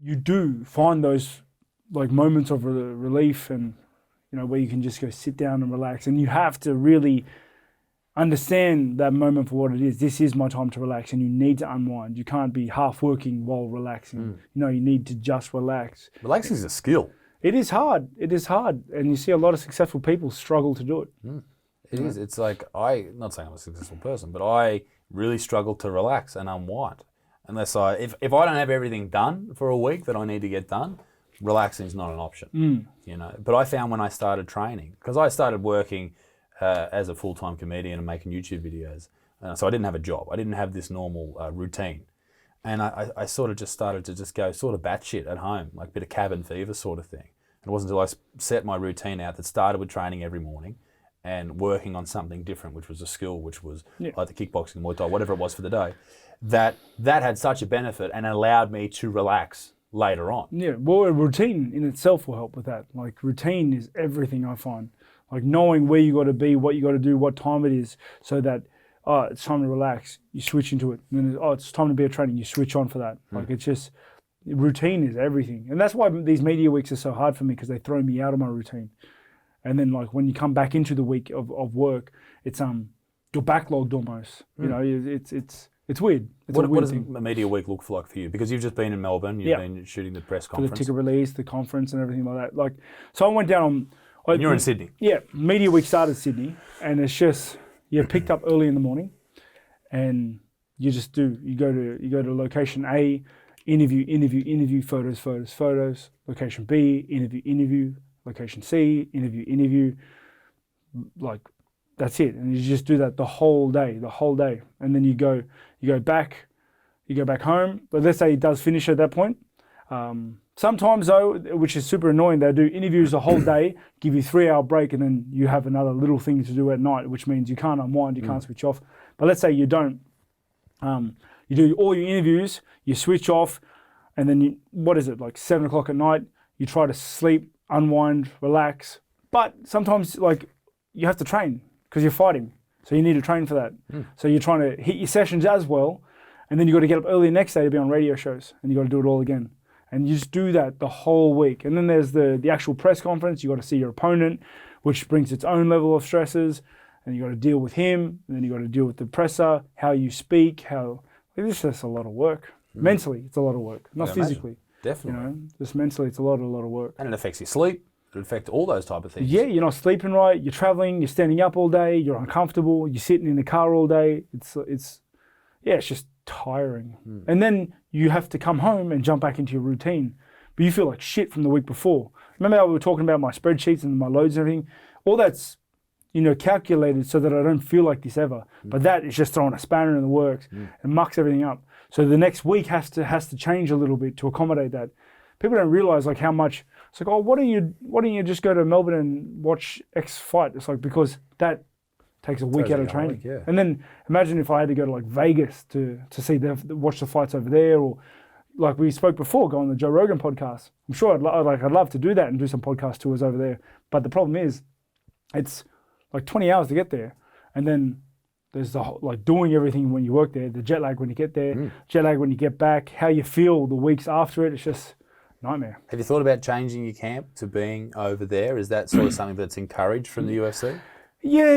you do find those like moments of relief and, you know, where you can just go sit down and relax. And you have to really understand that moment for what it is. This is my time to relax, and you need to unwind. You can't be half working while relaxing. You know, you need to just relax. Relaxing is a skill. It is hard. It is hard. And you see a lot of successful people struggle to do it. It is. It's like, not saying I'm a successful person, but I really struggle to relax and unwind. Unless if I don't have everything done for a week that I need to get done, relaxing is not an option. You know. But I found when I started training, because I started working as a full-time comedian and making YouTube videos, so I didn't have a job. I didn't have this normal routine. And I sort of just started to just go sort of batshit at home, like a bit of cabin fever sort of thing. It wasn't until I set my routine out that started with training every morning and working on something different, which was a skill, which was like the kickboxing, Muay Thai, whatever it was for the day, that had such a benefit and allowed me to relax later on. Yeah, well, a routine in itself will help with that. Like, routine is everything, I find. Like, knowing where you got to be, what you got to do, what time it is, so that, it's time to relax, you switch into it. And then, it's time to be at training, you switch on for that. Like, it's just, routine is everything. And that's why these media weeks are so hard for me, because they throw me out of my routine. And then, like, when you come back into the week of work, it's you're backlogged almost. You know, it's weird. What does a media week look like for you? Because you've just been in Melbourne, you've been shooting the press conference. For the ticket release, the conference and everything like that. Like, so I went down on... And you're in Sydney? Yeah, media week started Sydney, and it's just, you're picked up early in the morning, and you just you go to location A, interview, photos, location B, interview, location C, interview, like, that's it. And you just do that the whole day. And then you go back home. But let's say it does finish at that point. Sometimes though, which is super annoying, they do interviews the whole day, give you 3-hour break, and then you have another little thing to do at night, which means you can't unwind, you can't switch off. But let's say you don't. You do all your interviews, you switch off, and then like 7 o'clock at night, you try to sleep, unwind, relax. But sometimes, like, you have to train because you're fighting. So you need to train for that. So you're trying to hit your sessions as well, and then you got to get up early the next day to be on radio shows, and you got to do it all again. And you just do that the whole week. And then there's the actual press conference. You got to see your opponent, which brings its own level of stresses, and you got to deal with him, and then you got to deal with the presser, how you speak, it's just a lot of work. Mentally, it's a lot of work, not physically. Definitely. You know, just mentally, it's a lot of work. And it affects your sleep. It affects all those type of things. Yeah, you're not sleeping right. You're traveling. You're standing up all day. You're uncomfortable. You're sitting in the car all day. It's just tiring. And then you have to come home and jump back into your routine, but you feel like shit from the week before. Remember how we were talking about my spreadsheets and my loads and everything? All that's, calculated so that I don't feel like this ever. But that is just throwing a spanner in the works and mucks everything up. So the next week has to change a little bit to accommodate that. People don't realize like how much. It's like, why don't you just go to Melbourne and watch X fight? It's like, because that takes a week out of training. And then imagine if I had to go to like Vegas to see watch the fights over there, or like we spoke before, go on the Joe Rogan podcast. I'm sure I'd love to do that and do some podcast tours over there. But the problem is, it's like 20 hours to get there, and then there's the whole, like, doing everything when you work there, the jet lag when you get there, jet lag when you get back, how you feel the weeks after it. It's just nightmare. Have you thought about changing your camp to being over there? Is that sort of something that's encouraged from the UFC? Yeah,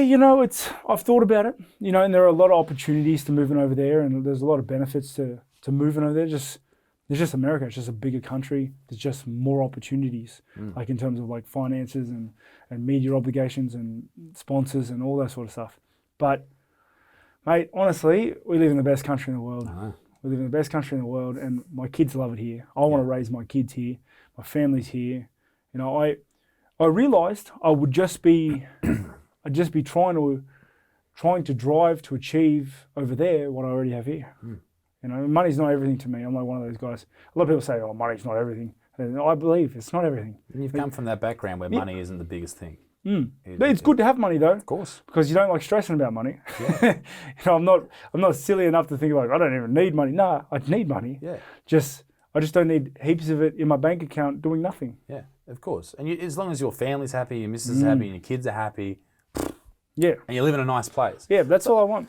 I've thought about it, and there are a lot of opportunities to moving over there, and there's a lot of benefits to moving over there. There's just America. It's just a bigger country. There's just more opportunities, like in terms of like finances and media obligations and sponsors and all that sort of stuff. But, mate, honestly, we live in the best country in the world. We live in the best country in the world, and my kids love it here. I want to raise my kids here. My family's here. I realised I would just be, I'd just be trying to drive to achieve over there what I already have here. Money's not everything to me. I'm like one of those guys. A lot of people say, "Oh, money's not everything." And I believe it's not everything. And you've come from that background where money isn't the biggest thing. But it's good to have money though. Of course. Because you don't like stressing about money. Yeah. I'm not silly enough to think like I don't even need money. Nah, I need money. Yeah. I just don't need heaps of it in my bank account doing nothing. Yeah, of course. And as long as your family's happy, your missus is happy, and your kids are happy. Yeah. And you live in a nice place. Yeah, that's all I want.